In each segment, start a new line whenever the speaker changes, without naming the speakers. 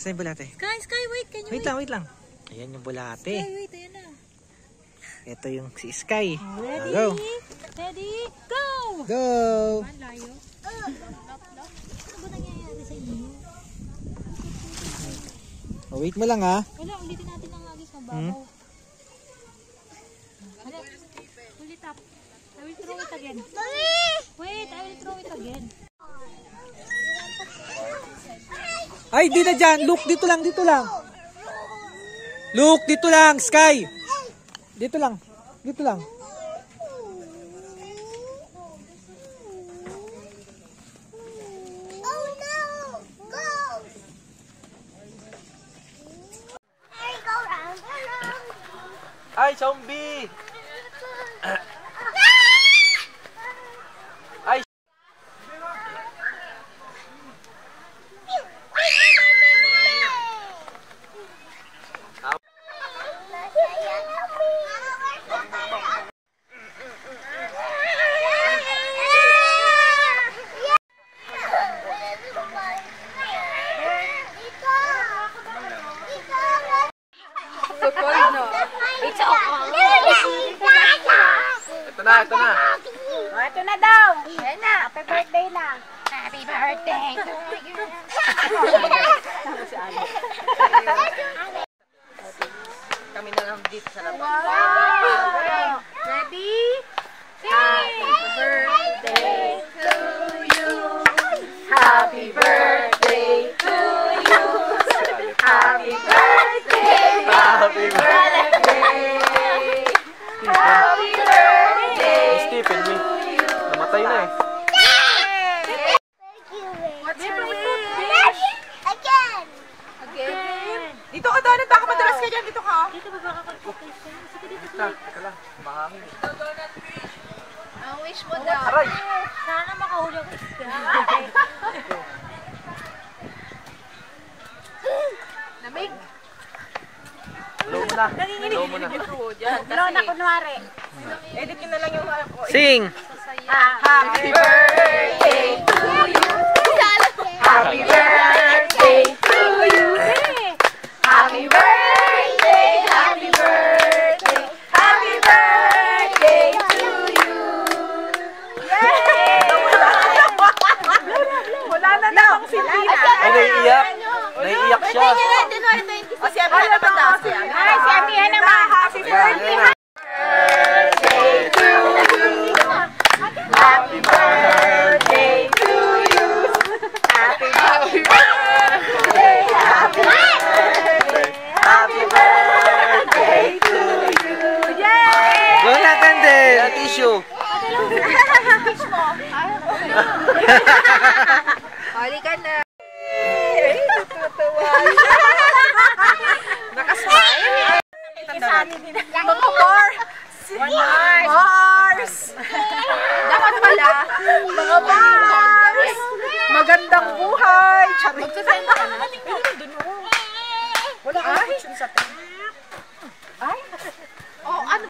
Saan yung bulate?
Sky, wait. Can you
wait? Wait lang. Ayan yung bulate.
Sky, wait. Ayan na.
Ito yung si Sky.
Ready?
Go!
Ready? Go!
Go!
Layo. Ano ba nangyayari sa inyo?
Oh, wait mo lang ha.
Wala, ulitin natin ang agis mababaw. Wala, ulit up. I will throw it again. Wait, I will throw it again.
Ay, di na dyan. Look, dito lang. Look, dito lang, Sky. Dito lang.
Oh no! Go! Go round.
Ay, zombie! Ay! Ito na.
Oh, ito na daw. Ayan na. Happy birthday na. Happy birthday to you.
Kami na lang dito sa labas.
Wow. Ready? Happy birthday to you. Happy birthday to you. Happy birthday. Happy birthday. Happy birthday.
Stephen, namatay na eh.
What's your wish? Again.
Dito ka doon, baka madalas ka dyan. Dito ka.
Dito ba baka mag-focus ka? Sige, dito.
Teka lang, mahangin eh.
Ang wish mo daw.
Aray!
Sana makahuli ako isda.
Lamig.
Blow mo na.
Blow na kunwari.
Edit nyo na lang yung
Sing!
Happy birthday to you. Happy birthday to you. Happy birthday, happy birthday, happy birthday to you. Yay!
Wala na lang sila.
Ay, naiiyak. Naiiyak siya.
O, si Abby naman daw.
Ay, si Amihan naman. Happy birthday. Birthday to you. Happy birthday to you. Happy birthday. Happy birthday. Happy birthday to you. Yay!
Blow natin din. Tissue.
Hali ka na. Natutuwa. Nakasmile. Mga Mars. Dapat pala. Mga Mars. Magandang buhay. Charing. Wala ka question sa atin. Ay. Oh, ano?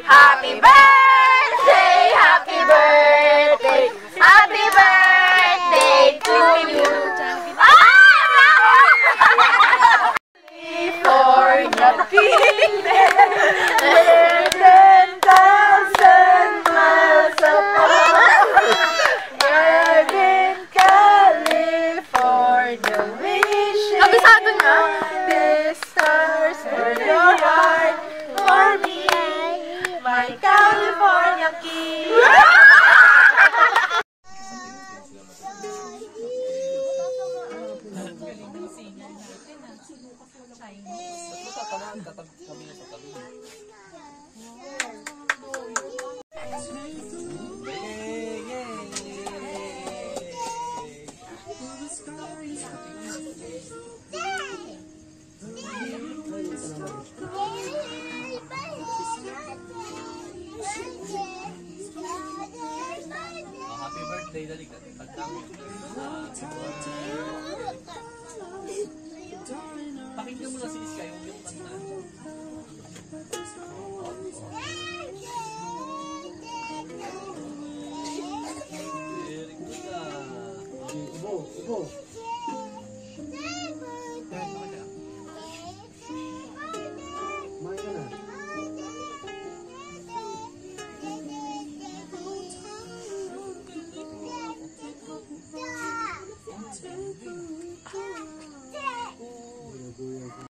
Happy birthday, happy birthday, happy birthday to you. California we're 10,000 miles apart. You're in California wishing.
Kabisado na.
The stars for your heart, for me, my California.
Pakinggan mo na si Sky, huwag yung kanta. Very good ah.
Ubo.